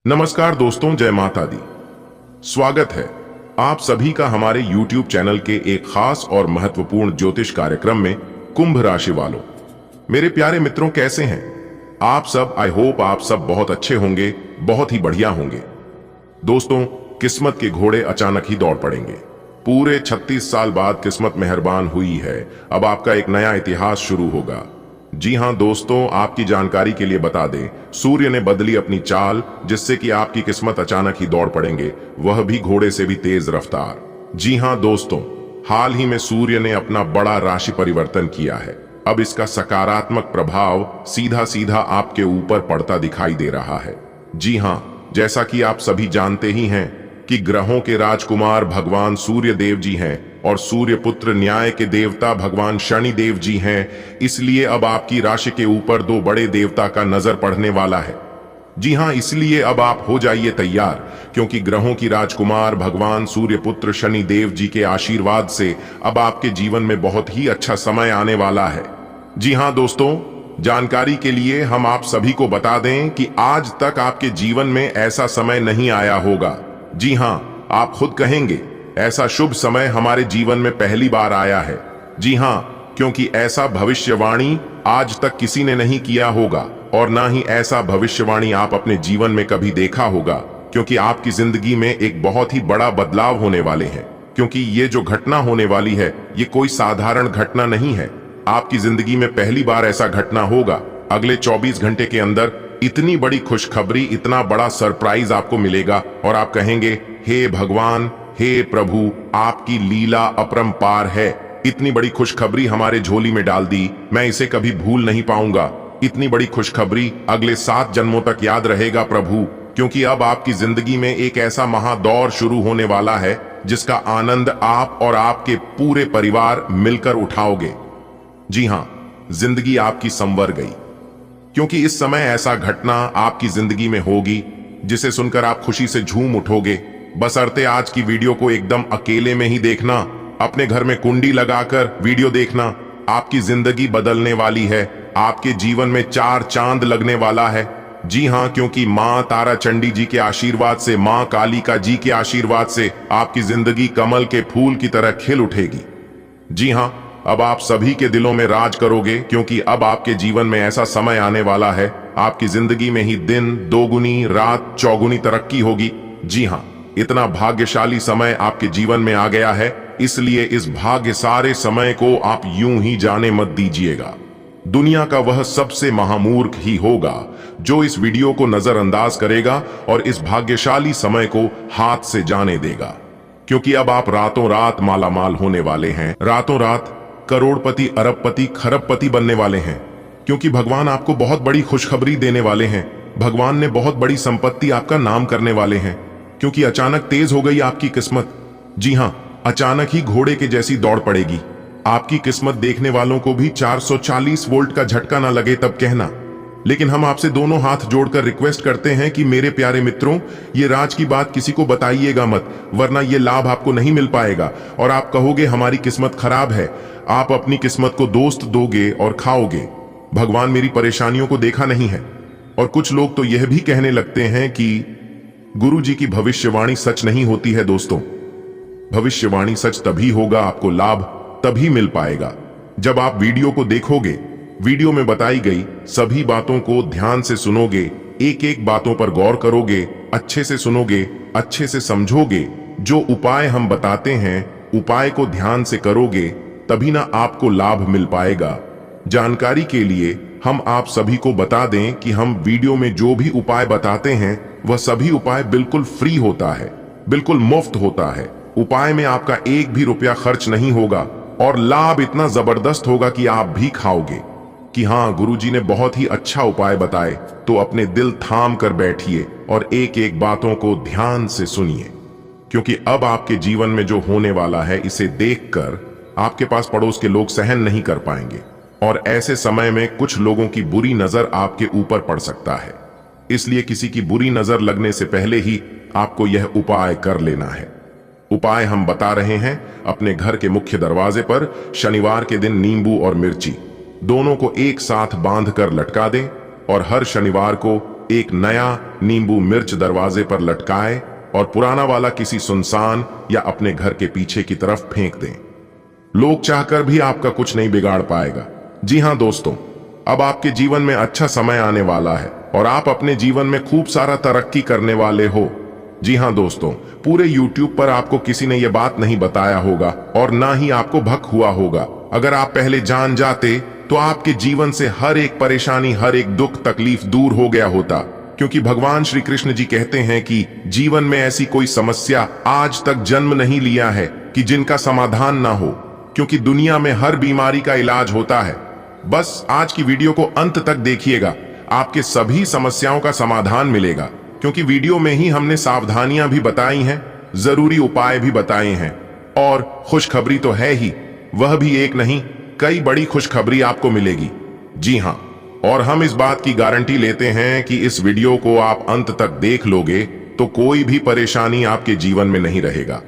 नमस्कार दोस्तों, जय माता दी। स्वागत है आप सभी का हमारे YouTube चैनल के एक खास और महत्वपूर्ण ज्योतिष कार्यक्रम में। कुंभ राशि वालों, मेरे प्यारे मित्रों, कैसे हैं आप सब? आई होप आप सब बहुत अच्छे होंगे, बहुत ही बढ़िया होंगे। दोस्तों, किस्मत के घोड़े अचानक ही दौड़ पड़ेंगे। पूरे 36 साल बाद किस्मत मेहरबान हुई है। अब आपका एक नया इतिहास शुरू होगा। जी हां दोस्तों, आपकी जानकारी के लिए बता दें, सूर्य ने बदली अपनी चाल, जिससे कि आपकी किस्मत अचानक ही दौड़ पड़ेंगे, वह भी घोड़े से भी तेज रफ्तार। जी हां दोस्तों, हाल ही में सूर्य ने अपना बड़ा राशि परिवर्तन किया है। अब इसका सकारात्मक प्रभाव सीधा सीधा आपके ऊपर पड़ता दिखाई दे रहा है। जी हां, जैसा कि आप सभी जानते ही हैं कि ग्रहों के राजकुमार भगवान सूर्य देव जी हैं और सूर्य पुत्र न्याय के देवता भगवान शनि देव जी हैं। इसलिए अब आपकी राशि के ऊपर दो बड़े देवता का नजर पड़ने वाला है। जी हां, इसलिए अब आप हो जाइए तैयार, क्योंकि ग्रहों की राजकुमार भगवान सूर्य पुत्र शनि देव जी के आशीर्वाद से अब आपके जीवन में बहुत ही अच्छा समय आने वाला है। जी हां दोस्तों, जानकारी के लिए हम आप सभी को बता दें कि आज तक आपके जीवन में ऐसा समय नहीं आया होगा। जी हां, आप खुद कहेंगे ऐसा शुभ समय हमारे जीवन में पहली बार आया है। जी हां, क्योंकि ऐसा भविष्यवाणी आज तक किसी ने नहीं किया होगा और ना ही ऐसा भविष्यवाणी आप अपने जीवन में कभी देखा होगा, क्योंकि आपकी जिंदगी में एक बहुत ही बड़ा बदलाव होने वाले हैं। क्योंकि ये जो घटना होने वाली है, ये कोई साधारण घटना नहीं है। आपकी जिंदगी में पहली बार ऐसा घटना होगा। अगले 24 घंटे के अंदर इतनी बड़ी खुशखबरी, इतना बड़ा सरप्राइज आपको मिलेगा और आप कहेंगे, हे भगवान, हे प्रभु, आपकी लीला अपरंपार है। इतनी बड़ी खुशखबरी हमारे झोली में डाल दी, मैं इसे कभी भूल नहीं पाऊंगा। इतनी बड़ी खुशखबरी अगले 7 जन्मों तक याद रहेगा प्रभु, क्योंकि अब आपकी जिंदगी में एक ऐसा महादौर शुरू होने वाला है जिसका आनंद आप और आपके पूरे परिवार मिलकर उठाओगे। जी हां, जिंदगी आपकी संवर गई, क्योंकि इस समय ऐसा घटना आपकी जिंदगी में होगी जिसे सुनकर आप खुशी से झूम उठोगे। बशर्ते आज की वीडियो को एकदम अकेले में ही देखना, अपने घर में कुंडी लगाकर वीडियो देखना। आपकी जिंदगी बदलने वाली है, आपके जीवन में 4 चांद लगने वाला है। जी हां, क्योंकि मां तारा चंडी जी के आशीर्वाद से, मां कालिका जी के आशीर्वाद से आपकी जिंदगी कमल के फूल की तरह खिल उठेगी। जी हां, अब आप सभी के दिलों में राज करोगे, क्योंकि अब आपके जीवन में ऐसा समय आने वाला है, आपकी जिंदगी में ही दिन दोगुनी, रात चौगुनी तरक्की होगी। जी हां, इतना भाग्यशाली समय आपके जीवन में आ गया है, इसलिए इस भाग्य सारे समय को आप यूं ही जाने मत दीजिएगा। दुनिया का वह सबसे महामूर्ख ही होगा जो इस वीडियो को नजरअंदाज करेगा और इस भाग्यशाली समय को हाथ से जाने देगा, क्योंकि अब आप रातों रात मालामाल होने वाले हैं। रातों रात करोड़पति, अरबपति, खरबपति बनने वाले हैं, क्योंकि भगवान आपको बहुत बड़ी खुशखबरी देने वाले हैं। भगवान ने बहुत बड़ी संपत्ति आपका नाम करने वाले हैं, क्योंकि अचानक तेज हो गई आपकी किस्मत। जी हां, अचानक ही घोड़े के जैसी दौड़ पड़ेगी। आपकी किस्मत देखने वालों को भी 440 वोल्ट का झटका ना लगे तब कहना। लेकिन हम आपसे दोनों हाथ जोड़कर रिक्वेस्ट करते हैं कि मेरे प्यारे मित्रों, ये राज की बात किसी को बताइएगा मत, वरना ये लाभ आपको नहीं मिल पाएगा और आप कहोगे हमारी किस्मत खराब है। आप अपनी किस्मत को दोस्त दोगे और खाओगे। भगवान मेरी परेशानियों को देखा नहीं है। और कुछ लोग तो यह भी कहने लगते हैं कि गुरु जी की भविष्यवाणी सच नहीं होती है। दोस्तों, भविष्यवाणी सच तभी होगा, आपको लाभ तभी मिल पाएगा जब आप वीडियो को देखोगे। वीडियो में बताई गई सभी बातों को ध्यान से सुनोगे, एक एक बातों पर गौर करोगे, अच्छे से सुनोगे, अच्छे से समझोगे। जो उपाय हम बताते हैं, उपाय को ध्यान से करोगे, तभी ना आपको लाभ मिल पाएगा। जानकारी के लिए हम आप सभी को बता दें कि हम वीडियो में जो भी उपाय बताते हैं, वह सभी उपाय बिल्कुल फ्री होता है, बिल्कुल मुफ्त होता है। उपाय में आपका एक भी रुपया खर्च नहीं होगा और लाभ इतना जबरदस्त होगा कि आप भी खाओगे कि हाँ, गुरुजी ने बहुत ही अच्छा उपाय बताए। तो अपने दिल थाम कर बैठिए और एक एक बातों को ध्यान से सुनिए, क्योंकि अब आपके जीवन में जो होने वाला है, इसे देखकर आपके पास पड़ोस के लोग सहन नहीं कर पाएंगे और ऐसे समय में कुछ लोगों की बुरी नजर आपके ऊपर पड़ सकता है। इसलिए किसी की बुरी नजर लगने से पहले ही आपको यह उपाय कर लेना है। उपाय हम बता रहे हैं, अपने घर के मुख्य दरवाजे पर शनिवार के दिन नींबू और मिर्ची दोनों को एक साथ बांध कर लटका दें और हर शनिवार को एक नया नींबू मिर्च दरवाजे पर लटकाए और पुराना वाला किसी सुनसान या अपने घर के पीछे की तरफ फेंक दें। लोग चाहकर भी आपका कुछ नहीं बिगाड़ पाएगा। जी हां दोस्तों, अब आपके जीवन में अच्छा समय आने वाला है और आप अपने जीवन में खूब सारा तरक्की करने वाले हो। जी हां दोस्तों, पूरे YouTube पर आपको किसी ने यह बात नहीं बताया होगा और ना ही आपको भक हुआ होगा। अगर आप पहले जान जाते तो आपके जीवन से हर एक परेशानी, हर एक दुख तकलीफ दूर हो गया होता। क्योंकि भगवान श्री कृष्ण जी कहते हैं कि जीवन में ऐसी कोई समस्या आज तक जन्म नहीं लिया है कि जिनका समाधान ना हो, क्योंकि दुनिया में हर बीमारी का इलाज होता है। बस आज की वीडियो को अंत तक देखिएगा, आपके सभी समस्याओं का समाधान मिलेगा। क्योंकि वीडियो में ही हमने सावधानियां भी बताई हैं, जरूरी उपाय भी बताए हैं और खुशखबरी तो है ही, वह भी एक नहीं कई बड़ी खुशखबरी आपको मिलेगी। जी हां, और हम इस बात की गारंटी लेते हैं कि इस वीडियो को आप अंत तक देख लोगे तो कोई भी परेशानी आपके जीवन में नहीं रहेगा।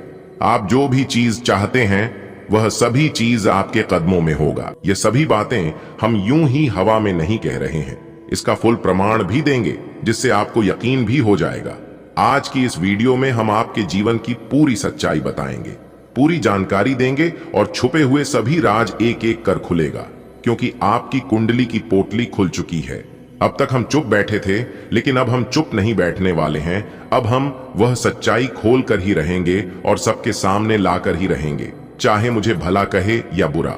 आप जो भी चीज चाहते हैं वह सभी चीज आपके कदमों में होगा। ये सभी बातें हम यूं ही हवा में नहीं कह रहे हैं, इसका फुल प्रमाण भी देंगे जिससे आपको यकीन भी हो जाएगा। आज की इस वीडियो में हम आपके जीवन की पूरी सच्चाई बताएंगे, पूरी जानकारी देंगे और छुपे हुए सभी राज एक एक कर खुलेगा। क्योंकि आपकी कुंडली की पोटली खुल चुकी है। अब तक हम चुप बैठे थे, लेकिन अब हम चुप नहीं बैठने वाले हैं। अब हम वह सच्चाई खोल कर ही रहेंगे और सबके सामने लाकर ही रहेंगे, चाहे मुझे भला कहे या बुरा।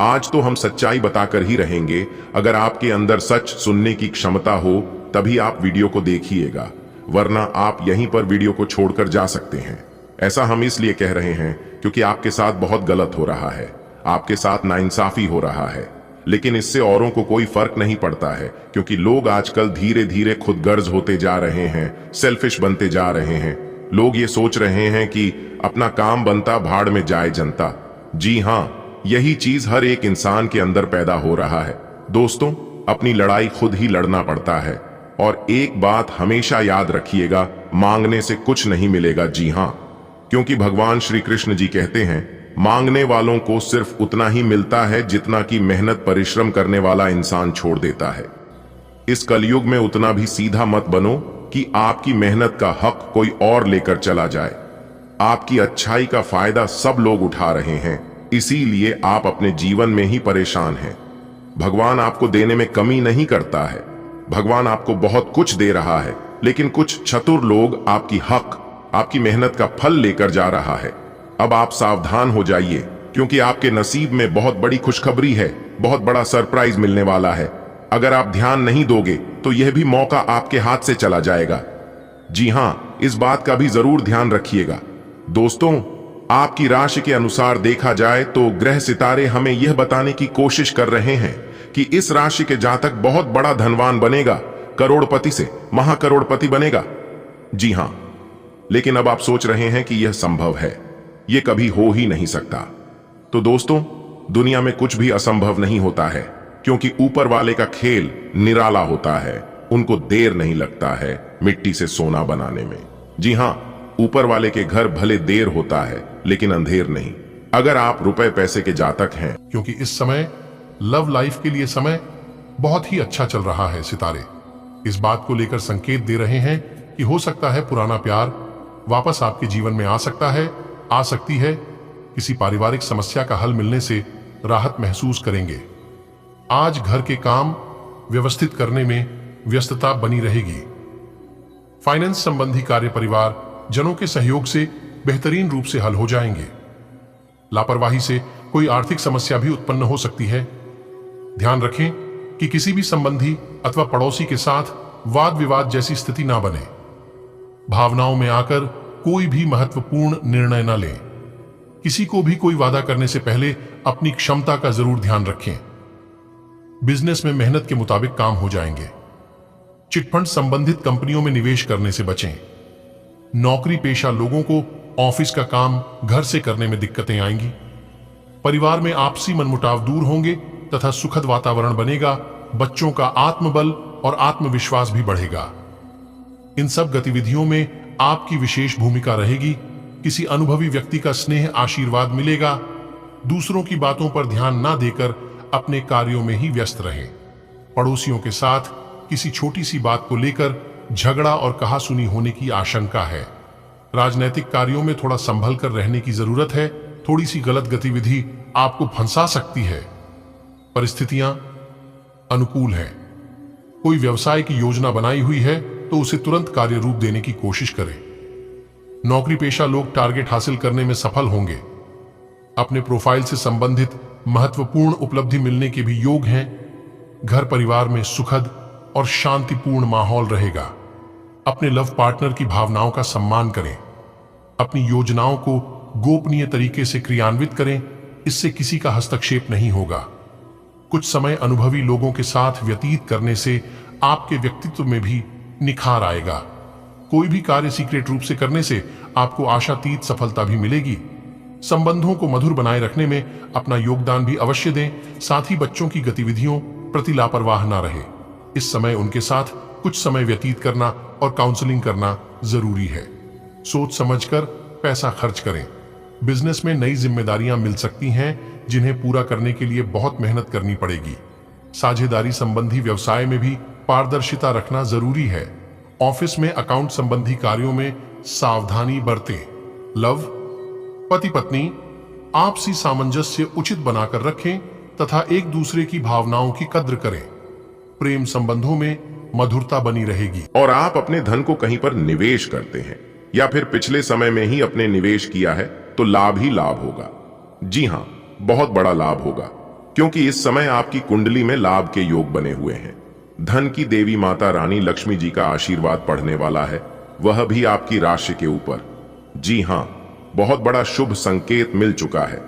आज तो हम सच्चाई बताकर ही रहेंगे। अगर आपके अंदर सच सुनने की क्षमता हो तभी आप वीडियो को देखिएगा, वरना आप यहीं पर वीडियो को छोड़कर जा सकते हैं। ऐसा हम इसलिए कह रहे हैं क्योंकि आपके साथ बहुत गलत हो रहा है, आपके साथ नाइंसाफी हो रहा है। लेकिन इससे औरों को कोई फर्क नहीं पड़ता है, क्योंकि लोग आजकल धीरे धीरे खुदगर्ज होते जा रहे हैं, सेल्फिश बनते जा रहे हैं। लोग ये सोच रहे हैं कि अपना काम बनता भाड़ में जाए जनता। जी हां, यही चीज हर एक इंसान के अंदर पैदा हो रहा है। दोस्तों, अपनी लड़ाई खुद ही लड़ना पड़ता है। और एक बात हमेशा याद रखिएगा, मांगने से कुछ नहीं मिलेगा। जी हां, क्योंकि भगवान श्री कृष्ण जी कहते हैं, मांगने वालों को सिर्फ उतना ही मिलता है जितना कि मेहनत परिश्रम करने वाला इंसान छोड़ देता है। इस कलयुग में उतना भी सीधा मत बनो कि आपकी मेहनत का हक कोई और लेकर चला जाए। आपकी अच्छाई का फायदा सब लोग उठा रहे हैं, इसीलिए आप अपने जीवन में ही परेशान हैं। भगवान आपको देने में कमी नहीं करता है, भगवान आपको बहुत कुछ दे रहा है, लेकिन कुछ चतुर लोग आपकी हक, आपकी मेहनत का फल लेकर जा रहा है। अब आप सावधान हो जाइए, क्योंकि आपके नसीब में बहुत बड़ी खुशखबरी है, बहुत बड़ा सरप्राइज मिलने वाला है। अगर आप ध्यान नहीं दोगे तो यह भी मौका आपके हाथ से चला जाएगा। जी हां, इस बात का भी जरूर ध्यान रखिएगा। दोस्तों, आपकी राशि के अनुसार देखा जाए तो ग्रह सितारे हमें यह बताने की कोशिश कर रहे हैं कि इस राशि के जातक बहुत बड़ा धनवान बनेगा, करोड़पति से महाकरोड़पति बनेगा। जी हां, लेकिन अब आप सोच रहे हैं कि यह संभव है, यह कभी हो ही नहीं सकता। तो दोस्तों, दुनिया में कुछ भी असंभव नहीं होता है, क्योंकि ऊपर वाले का खेल निराला होता है। उनको देर नहीं लगता है मिट्टी से सोना बनाने में। जी हां, ऊपर वाले के घर भले देर होता है, लेकिन अंधेर नहीं। अगर आप रुपए पैसे के जातक हैं, क्योंकि इस समय लव लाइफ के लिए समय बहुत ही अच्छा चल रहा है। सितारे इस बात को लेकर संकेत दे रहे हैं कि हो सकता है पुराना प्यार वापस आपके जीवन में आ सकता है, आ सकती है। किसी पारिवारिक समस्या का हल मिलने से राहत महसूस करेंगे। आज घर के काम व्यवस्थित करने में व्यस्तता बनी रहेगी। फाइनेंस संबंधी कार्य परिवार जनों के सहयोग से बेहतरीन रूप से हल हो जाएंगे। लापरवाही से कोई आर्थिक समस्या भी उत्पन्न हो सकती है। ध्यान रखें कि किसी भी संबंधी अथवा पड़ोसी के साथ वाद विवाद जैसी स्थिति ना बने। भावनाओं में आकर कोई भी महत्वपूर्ण निर्णय न लें। किसी को भी कोई वादा करने से पहले अपनी क्षमता का जरूर ध्यान रखें। बिजनेस में मेहनत के मुताबिक काम हो जाएंगे। चिटफंड संबंधित कंपनियों में निवेश करने से बचें। नौकरी पेशा लोगों को ऑफिस का काम घर से करने में दिक्कतें आएंगी। परिवार में आपसी मनमुटाव दूर होंगे तथा सुखद वातावरण बनेगा। बच्चों का आत्मबल और आत्मविश्वास भी बढ़ेगा। इन सब गतिविधियों में आपकी विशेष भूमिका रहेगी। किसी अनुभवी व्यक्ति का स्नेह आशीर्वाद मिलेगा। दूसरों की बातों पर ध्यान ना देकर अपने कार्यों में ही व्यस्त रहें। पड़ोसियों के साथ किसी छोटी सी बात को लेकर झगड़ा और कहासुनी होने की आशंका है। राजनीतिक कार्यों में थोड़ा संभल कर रहने की जरूरत है। थोड़ी सी गलत गतिविधि आपको फंसा सकती है। परिस्थितियां अनुकूल हैं। कोई व्यवसाय की योजना बनाई हुई है तो उसे तुरंत कार्य रूप देने की कोशिश करें। नौकरी पेशा लोग टारगेट हासिल करने में सफल होंगे। अपने प्रोफाइल से संबंधित महत्वपूर्ण उपलब्धि मिलने के भी योग हैं। घर परिवार में सुखद और शांतिपूर्ण माहौल रहेगा। अपने लव पार्टनर की भावनाओं का सम्मान करें। अपनी योजनाओं को गोपनीय तरीके से क्रियान्वित करें, इससे किसी का हस्तक्षेप नहीं होगा। कुछ समय अनुभवी लोगों के साथ व्यतीत करने से आपके व्यक्तित्व में भी निखार आएगा। कोई भी कार्य सीक्रेट रूप से करने से आपको आशातीत सफलता भी मिलेगी। संबंधों को मधुर बनाए रखने में अपना योगदान भी अवश्य दें। साथ ही बच्चों की गतिविधियों प्रति लापरवाह ना रहे। इस समय उनके साथ कुछ समय व्यतीत करना और काउंसलिंग करना जरूरी है। सोच समझकर पैसा खर्च करें। बिजनेस में नई जिम्मेदारियां मिल सकती हैं जिन्हें पूरा करने के लिए बहुत मेहनत करनी पड़ेगी। साझेदारी संबंधी व्यवसाय में भी पारदर्शिता रखना जरूरी है। ऑफिस में अकाउंट संबंधी कार्यों में सावधानी बरतें। लव, पति पत्नी आपसी सामंजस्य उचित बनाकर रखें तथा एक दूसरे की भावनाओं की कद्र करें। प्रेम संबंधों में मधुरता बनी रहेगी। और आप अपने धन को कहीं पर निवेश करते हैं या फिर पिछले समय में ही अपने निवेश किया है तो लाभ ही लाभ होगा। जी हां, बहुत बड़ा लाभ होगा, क्योंकि इस समय आपकी कुंडली में लाभ के योग बने हुए हैं। धन की देवी माता रानी लक्ष्मी जी का आशीर्वाद पड़ने वाला है, वह भी आपकी राशि के ऊपर। जी हां, बहुत बड़ा शुभ संकेत मिल चुका है।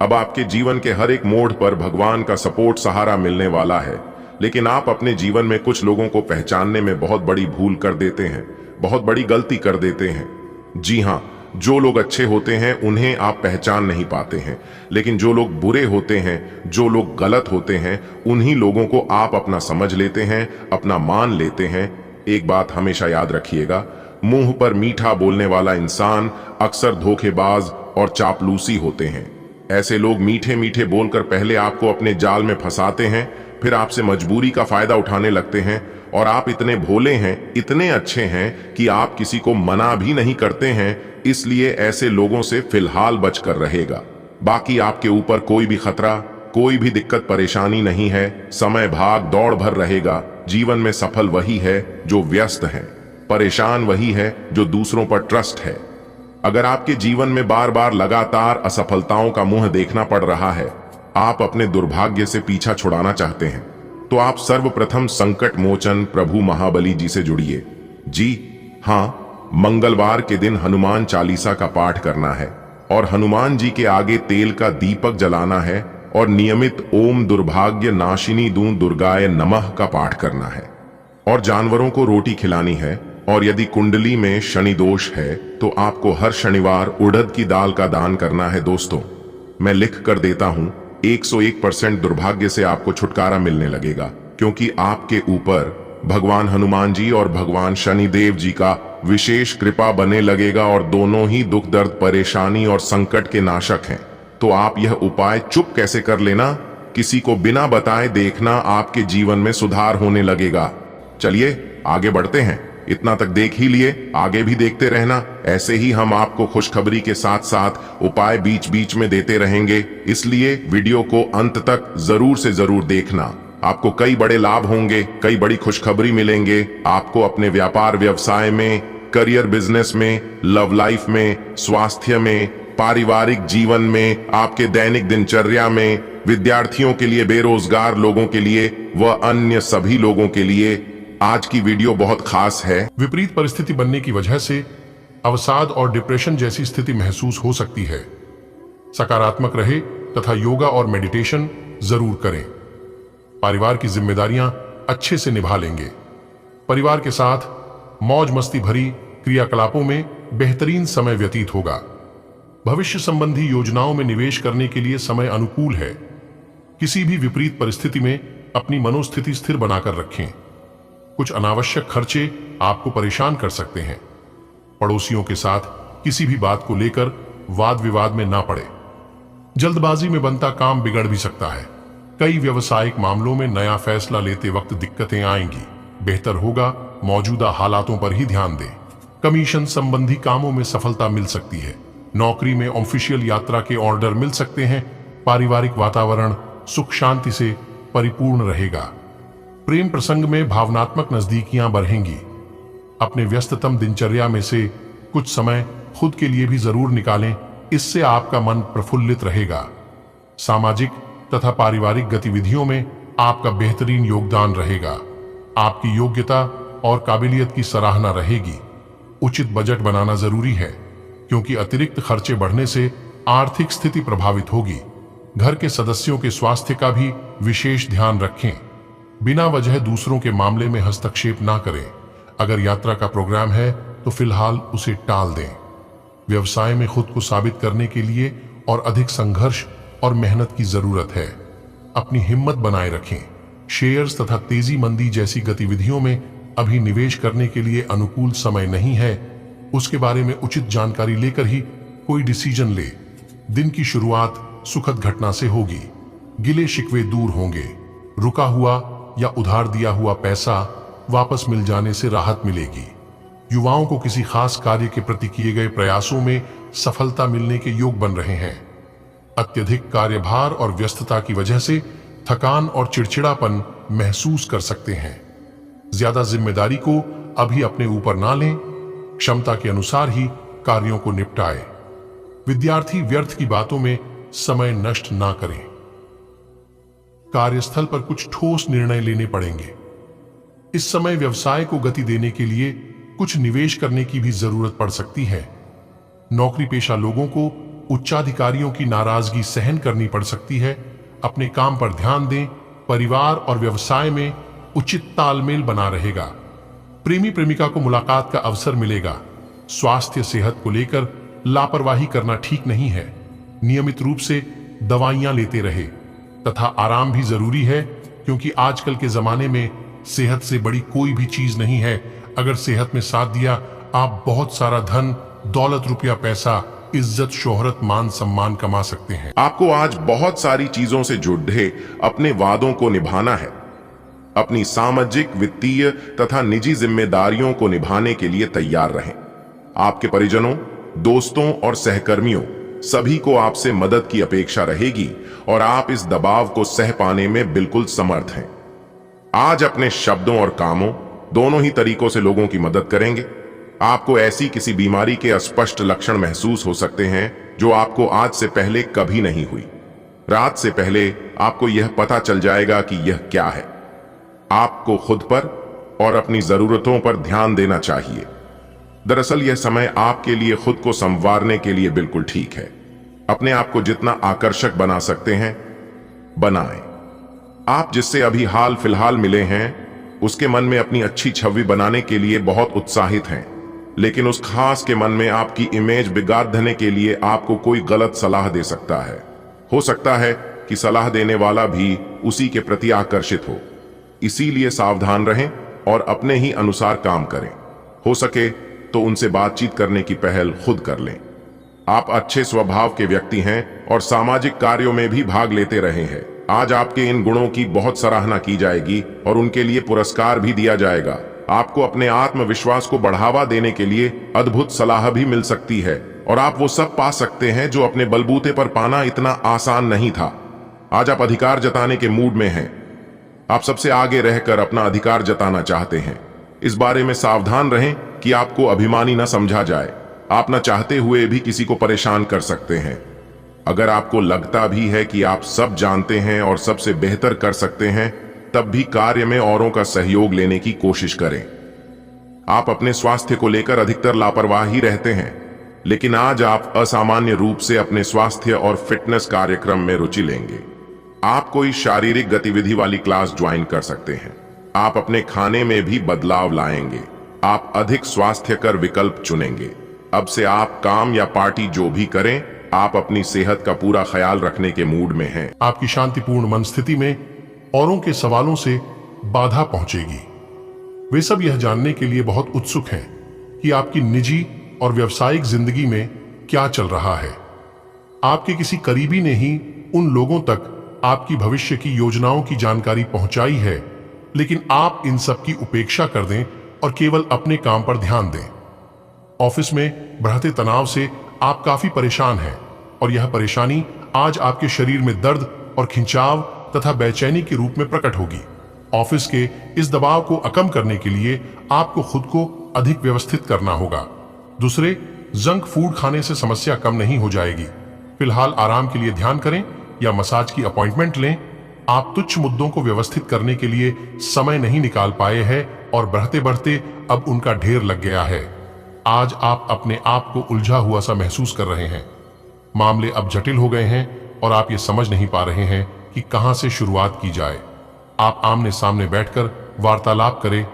अब आपके जीवन के हर एक मोड़ पर भगवान का सपोर्ट सहारा मिलने वाला है। लेकिन आप अपने जीवन में कुछ लोगों को पहचानने में बहुत बड़ी भूल कर देते हैं, बहुत बड़ी गलती कर देते हैं। जी हां, जो लोग अच्छे होते हैं उन्हें आप पहचान नहीं पाते हैं, लेकिन जो लोग बुरे होते हैं, जो लोग गलत होते हैं, उन्हीं लोगों को आप अपना समझ लेते हैं, अपना मान लेते हैं। एक बात हमेशा याद रखिएगा, मुंह पर मीठा बोलने वाला इंसान अक्सर धोखेबाज और चापलूसी होते हैं। ऐसे लोग मीठे मीठे बोलकर पहले आपको अपने जाल में फंसाते हैं, फिर आपसे मजबूरी का फायदा उठाने लगते हैं। और आप इतने भोले हैं, इतने अच्छे हैं कि आप किसी को मना भी नहीं करते हैं। इसलिए ऐसे लोगों से फिलहाल बचकर रहेगा। बाकी आपके ऊपर कोई भी खतरा, कोई भी दिक्कत परेशानी नहीं है। समय भाग दौड़ भर रहेगा। जीवन में सफल वही है जो व्यस्त है, परेशान वही है जो दूसरों पर ट्रस्ट है। अगर आपके जीवन में बार बार लगातार असफलताओं का मुंह देखना पड़ रहा है, आप अपने दुर्भाग्य से पीछा छुड़ाना चाहते हैं, तो आप सर्वप्रथम संकट मोचन प्रभु महाबली जी से जुड़िए। जी हां, मंगलवार के दिन हनुमान चालीसा का पाठ करना है और हनुमान जी के आगे तेल का दीपक जलाना है और नियमित ओम दुर्भाग्य नाशिनी दूं दुर्गाय नमः का पाठ करना है और जानवरों को रोटी खिलानी है। और यदि कुंडली में शनि दोष है तो आपको हर शनिवार उड़द की दाल का दान करना है। दोस्तों, मैं लिख कर देता हूं, 101% दुर्भाग्य से आपको छुटकारा मिलने लगेगा, क्योंकि आपके ऊपर भगवान हनुमान जी और भगवान शनिदेव जी का विशेष कृपा बने लगेगा और दोनों ही दुख दर्द परेशानी और संकट के नाशक हैं। तो आप यह उपाय चुप कैसे कर लेना, किसी को बिना बताए देखना, आपके जीवन में सुधार होने लगेगा। चलिए आगे बढ़ते हैं। इतना तक देख ही लिए, आगे भी देखते रहना। ऐसे ही हम आपको खुशखबरी के साथ साथ उपाय बीच बीच में देते रहेंगे, इसलिए वीडियो को अंत तक जरूर से जरूर देखना। आपको कई बड़े लाभ होंगे, कई बड़ी खुशखबरी मिलेंगे। आपको अपने व्यापार व्यवसाय में, करियर बिजनेस में, लव लाइफ में, स्वास्थ्य में, पारिवारिक जीवन में, आपके दैनिक दिनचर्या में, विद्यार्थियों के लिए, बेरोजगार लोगों के लिए व अन्य सभी लोगों के लिए आज की वीडियो बहुत खास है। विपरीत परिस्थिति बनने की वजह से अवसाद और डिप्रेशन जैसी स्थिति महसूस हो सकती है। सकारात्मक रहे तथा योगा और मेडिटेशन जरूर करें। परिवार की जिम्मेदारियां अच्छे से निभा लेंगे। परिवार के साथ मौज मस्ती भरी क्रियाकलापों में बेहतरीन समय व्यतीत होगा। भविष्य संबंधी योजनाओं में निवेश करने के लिए समय अनुकूल है। किसी भी विपरीत परिस्थिति में अपनी मनोस्थिति स्थिर बनाकर रखें। कुछ अनावश्यक खर्चे आपको परेशान कर सकते हैं। पड़ोसियों के साथ किसी भी बात को लेकर वाद विवाद में ना पड़े। जल्दबाजी में बनता काम बिगड़ भी सकता है। कई व्यवसायिक मामलों में नया फैसला लेते वक्त दिक्कतें आएंगी। बेहतर होगा मौजूदा हालातों पर ही ध्यान दें। कमीशन संबंधी कामों में सफलता मिल सकती है। नौकरी में ऑफिशियल यात्रा के ऑर्डर मिल सकते हैं। पारिवारिक वातावरण सुख शांति से परिपूर्ण रहेगा। प्रेम प्रसंग में भावनात्मक नजदीकियां बढ़ेंगी। अपने व्यस्ततम दिनचर्या में से कुछ समय खुद के लिए भी जरूर निकालें, इससे आपका मन प्रफुल्लित रहेगा। सामाजिक तथा पारिवारिक गतिविधियों में आपका बेहतरीन योगदान रहेगा। आपकी योग्यता और काबिलियत की सराहना रहेगी। उचित बजट बनाना जरूरी है, क्योंकि अतिरिक्त खर्चे बढ़ने से आर्थिक स्थिति प्रभावित होगी। घर के सदस्यों के स्वास्थ्य का भी विशेष ध्यान रखें। बिना वजह दूसरों के मामले में हस्तक्षेप ना करें। अगर यात्रा का प्रोग्राम है तो फिलहाल उसे टाल दें। व्यवसाय में खुद को साबित करने के लिए और अधिक संघर्ष और मेहनत की जरूरत है। अपनी हिम्मत बनाए रखें। शेयर्स तथा तेजी मंदी जैसी गतिविधियों में अभी निवेश करने के लिए अनुकूल समय नहीं है। उसके बारे में उचित जानकारी लेकर ही कोई डिसीजन ले। दिन की शुरुआत सुखद घटना से होगी। गिले शिकवे दूर होंगे। रुका हुआ या उधार दिया हुआ पैसा वापस मिल जाने से राहत मिलेगी। युवाओं को किसी खास कार्य के प्रति किए गए प्रयासों में सफलता मिलने के योग बन रहे हैं। अत्यधिक कार्यभार और व्यस्तता की वजह से थकान और चिड़चिड़ापन महसूस कर सकते हैं। ज्यादा जिम्मेदारी को अभी अपने ऊपर ना लें। क्षमता के अनुसार ही कार्यों को निपटाएं। विद्यार्थी व्यर्थ की बातों में समय नष्ट ना करें। कार्यस्थल पर कुछ ठोस निर्णय लेने पड़ेंगे। इस समय व्यवसाय को गति देने के लिए कुछ निवेश करने की भी जरूरत पड़ सकती है। नौकरी पेशा लोगों को उच्चाधिकारियों की नाराजगी सहन करनी पड़ सकती है। अपने काम पर ध्यान दें। परिवार और व्यवसाय में उचित तालमेल बना रहेगा। प्रेमी प्रेमिका को मुलाकात का अवसर मिलेगा। स्वास्थ्य सेहत को लेकर लापरवाही करना ठीक नहीं है। नियमित रूप से दवाइयां लेते रहे तथा आराम भी जरूरी है, क्योंकि आजकल के जमाने में सेहत से बड़ी कोई भी चीज नहीं है। अगर सेहत में साथ दिया, आप बहुत सारा धन, दौलत, रुपया, पैसा, इज्जत, शोहरत, मान सम्मान कमा सकते हैं। आपको आज बहुत सारी चीजों से जुड़े अपने वादों को निभाना है। अपनी सामाजिक, वित्तीय तथा निजी जिम्मेदारियों को निभाने के लिए तैयार रहें। आपके परिजनों, दोस्तों और सहकर्मियों सभी को आपसे मदद की अपेक्षा रहेगी और आप इस दबाव को सह पाने में बिल्कुल समर्थ हैं। आज अपने शब्दों और कामों दोनों ही तरीकों से लोगों की मदद करेंगे। आपको ऐसी किसी बीमारी के अस्पष्ट लक्षण महसूस हो सकते हैं जो आपको आज से पहले कभी नहीं हुई। रात से पहले आपको यह पता चल जाएगा कि यह क्या है। आपको खुद पर और अपनी जरूरतों पर ध्यान देना चाहिए। दरअसल यह समय आपके लिए खुद को संवारने के लिए बिल्कुल ठीक है। अपने आप को जितना आकर्षक बना सकते हैं बनाएं। आप जिससे अभी हाल फिलहाल मिले हैं उसके मन में अपनी अच्छी छवि बनाने के लिए बहुत उत्साहित हैं, लेकिन उस खास के मन में आपकी इमेज बिगाड़ने के लिए आपको कोई गलत सलाह दे सकता है। हो सकता है कि सलाह देने वाला भी उसी के प्रति आकर्षित हो। इसीलिए सावधान रहें और अपने ही अनुसार काम करें। हो सके तो उनसे बातचीत करने की पहल खुद कर लें। आप अच्छे स्वभाव के व्यक्ति हैं और सामाजिक कार्यों में भी भाग लेते रहे हैं। आज आपके इन गुणों की बहुत सराहना की जाएगी और उनके लिए पुरस्कार भी दिया जाएगा। आपको अपने आत्मविश्वास को बढ़ावा देने के लिए अद्भुत सलाह भी मिल सकती है और आप वो सब पा सकते हैं जो अपने बलबूते पर पाना इतना आसान नहीं था। आज आप अधिकार जताने के मूड में हैं। आप सबसे आगे रहकर अपना अधिकार जताना चाहते हैं। इस बारे में सावधान रहें कि आपको अभिमानी न समझा जाए। आप न चाहते हुए भी किसी को परेशान कर सकते हैं। अगर आपको लगता भी है कि आप सब जानते हैं और सबसे बेहतर कर सकते हैं, तब भी कार्य में औरों का सहयोग लेने की कोशिश करें। आप अपने स्वास्थ्य को लेकर अधिकतर लापरवाह ही रहते हैं, लेकिन आज आप असामान्य रूप से अपने स्वास्थ्य और फिटनेस कार्यक्रम में रुचि लेंगे। आप कोई शारीरिक गतिविधि वाली क्लास ज्वाइन कर सकते हैं। आप अपने खाने में भी बदलाव लाएंगे। आप अधिक स्वास्थ्यकर विकल्प चुनेंगे। अब से आप काम या पार्टी जो भी करें, आप अपनी सेहत का पूरा ख्याल रखने के मूड में हैं। आपकी शांतिपूर्ण मन स्थिति में औरों के सवालों से बाधा पहुंचेगी। वे सब यह जानने के लिए बहुत उत्सुक हैं कि आपकी निजी और व्यावसायिक जिंदगी में क्या चल रहा है। आपके किसी करीबी ने ही उन लोगों तक आपकी भविष्य की योजनाओं की जानकारी पहुंचाई है लेकिन आप इन सब की उपेक्षा कर दें और केवल अपने काम पर ध्यान दें। ऑफिस में बढ़ते तनाव से आप काफी परेशान हैं और यह परेशानी आज आपके शरीर में दर्द और खिंचाव तथा बेचैनी के रूप में प्रकट होगी। ऑफिस के इस दबाव को कम करने के लिए आपको खुद को अधिक व्यवस्थित करना होगा। दूसरे, जंक फूड खाने से समस्या कम नहीं हो जाएगी। फिलहाल आराम के लिए ध्यान करें या मसाज की अपॉइंटमेंट लें। आप तुच्छ मुद्दों को व्यवस्थित करने के लिए समय नहीं निकाल पाए हैं और बढ़ते बढ़ते अब उनका ढेर लग गया है। आज आप अपने आप को उलझा हुआ सा महसूस कर रहे हैं। मामले अब जटिल हो गए हैं और आप ये समझ नहीं पा रहे हैं कि कहां से शुरुआत की जाए। आप आमने सामने बैठकर वार्तालाप करें।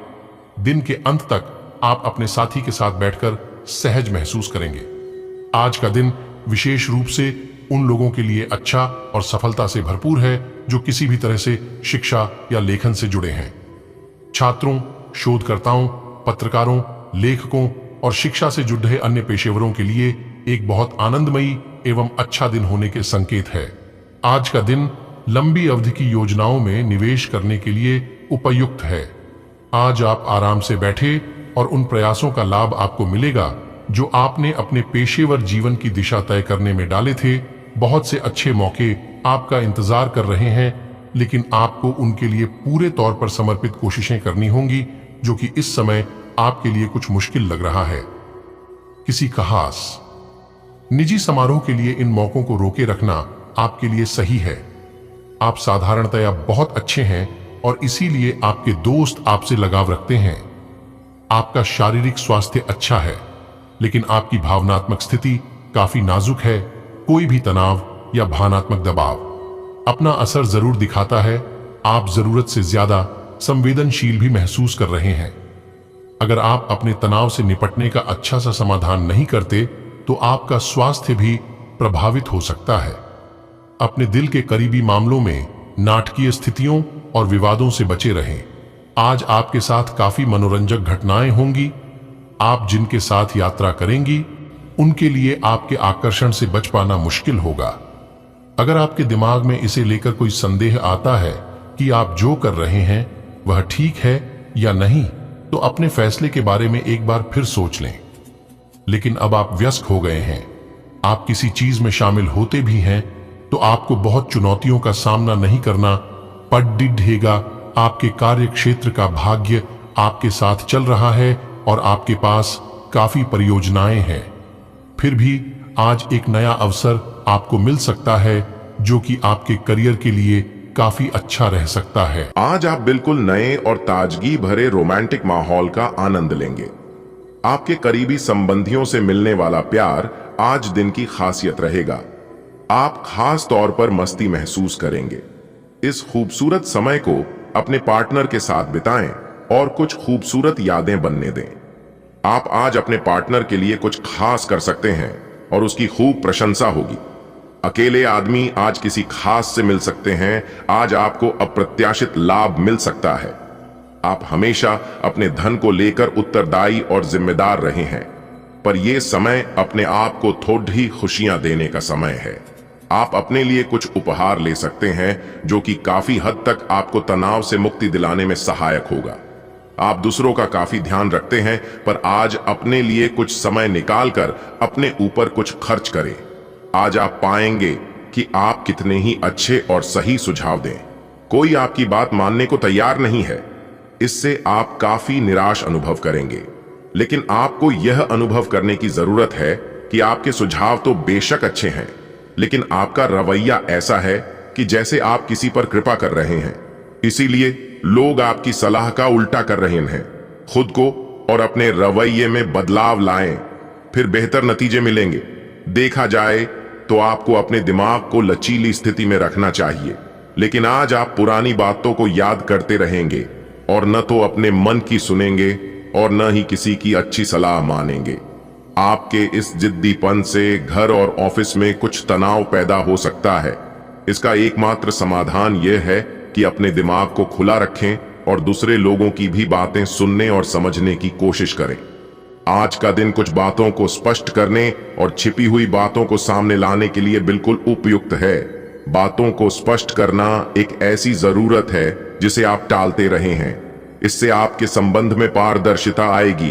दिन के अंत तक आप अपने साथी के साथ बैठकर सहज महसूस करेंगे। आज का दिन विशेष रूप से उन लोगों के लिए अच्छा और सफलता से भरपूर है जो किसी भी तरह से शिक्षा या लेखन से जुड़े हैं। छात्रों, शोधकर्ताओं, पत्रकारों, लेखकों और शिक्षा से जुड़े अन्य पेशेवरों के लिए एक बहुत आनंदमयी एवं अच्छा दिन होने के संकेत है। आज का दिन लंबी अवधि की योजनाओं में निवेश करने के लिए उपयुक्त है। आज आप आराम से बैठे और उन प्रयासों का लाभ आपको मिलेगा जो आपने अपने पेशेवर जीवन की दिशा तय करने में डाले थे। बहुत से अच्छे मौके आपका इंतजार कर रहे हैं, लेकिन आपको उनके लिए पूरे तौर पर समर्पित कोशिशें करनी होंगी, जो कि इस समय आपके लिए कुछ मुश्किल लग रहा है। किसी खास निजी समारोह के लिए इन मौकों को रोके रखना आपके लिए सही है। आप साधारणतया बहुत अच्छे हैं और इसीलिए आपके दोस्त आपसे लगाव रखते हैं। आपका शारीरिक स्वास्थ्य अच्छा है, लेकिन आपकी भावनात्मक स्थिति काफी नाजुक है। कोई भी तनाव या भावनात्मक दबाव अपना असर जरूर दिखाता है। आप जरूरत से ज्यादा संवेदनशील भी महसूस कर रहे हैं। अगर आप अपने तनाव से निपटने का अच्छा सा समाधान नहीं करते तो आपका स्वास्थ्य भी प्रभावित हो सकता है। अपने दिल के करीबी मामलों में नाटकीय स्थितियों और विवादों से बचे रहें। आज आपके साथ काफी मनोरंजक घटनाएं होंगी। आप जिनके साथ यात्रा करेंगी उनके लिए आपके आकर्षण से बच पाना मुश्किल होगा। अगर आपके दिमाग में इसे लेकर कोई संदेह आता है कि आप जो कर रहे हैं वह ठीक है या नहीं, तो अपने फैसले के बारे में एक बार फिर सोच लें। लेकिन अब आप व्यस्त हो गए हैं। आप किसी चीज में शामिल होते भी हैं तो आपको बहुत चुनौतियों का सामना नहीं करना पड़ेगा। आपके कार्य क्षेत्र का भाग्य आपके साथ चल रहा है और आपके पास काफी परियोजनाएं हैं। फिर भी आज एक नया अवसर आपको मिल सकता है जो कि आपके करियर के लिए काफी अच्छा रह सकता है। आज आप बिल्कुल नए और ताजगी भरे रोमांटिक माहौल का आनंद लेंगे। आपके करीबी संबंधियों से मिलने वाला प्यार आज दिन की खासियत रहेगा। आप खास तौर पर मस्ती महसूस करेंगे। इस खूबसूरत समय को अपने पार्टनर के साथ बिताएं और कुछ खूबसूरत यादें बनने दें। आप आज अपने पार्टनर के लिए कुछ खास कर सकते हैं और उसकी खूब प्रशंसा होगी। अकेले आदमी आज किसी खास से मिल सकते हैं। आज आपको अप्रत्याशित लाभ मिल सकता है। आप हमेशा अपने धन को लेकर उत्तरदायी और जिम्मेदार रहे हैं, पर यह समय अपने आप को थोड़ी खुशियां देने का समय है। आप अपने लिए कुछ उपहार ले सकते हैं जो कि काफी हद तक आपको तनाव से मुक्ति दिलाने में सहायक होगा। आप दूसरों का काफी ध्यान रखते हैं, पर आज अपने लिए कुछ समय निकालकर अपने ऊपर कुछ खर्च करें। आज आप पाएंगे कि आप कितने ही अच्छे और सही सुझाव दें। कोई आपकी बात मानने को तैयार नहीं है। इससे आप काफी निराश अनुभव करेंगे, लेकिन आपको यह अनुभव करने की जरूरत है कि आपके सुझाव तो बेशक अच्छे हैं, लेकिन आपका रवैया ऐसा है कि जैसे आप किसी पर कृपा कर रहे हैं। इसीलिए लोग आपकी सलाह का उल्टा कर रहे हैं। खुद को और अपने रवैये में बदलाव लाएं, फिर बेहतर नतीजे मिलेंगे। देखा जाए तो आपको अपने दिमाग को लचीली स्थिति में रखना चाहिए, लेकिन आज आप पुरानी बातों को याद करते रहेंगे और न तो अपने मन की सुनेंगे और न ही किसी की अच्छी सलाह मानेंगे। आपके इस जिद्दीपन से घर और ऑफिस में कुछ तनाव पैदा हो सकता है। इसका एकमात्र समाधान यह है कि अपने दिमाग को खुला रखें और दूसरे लोगों की भी बातें सुनने और समझने की कोशिश करें। आज का दिन कुछ बातों को स्पष्ट करने और छिपी हुई बातों को सामने लाने के लिए बिल्कुल उपयुक्त है। बातों को स्पष्ट करना एक ऐसी जरूरत है जिसे आप टालते रहे हैं। इससे आपके संबंध में पारदर्शिता आएगी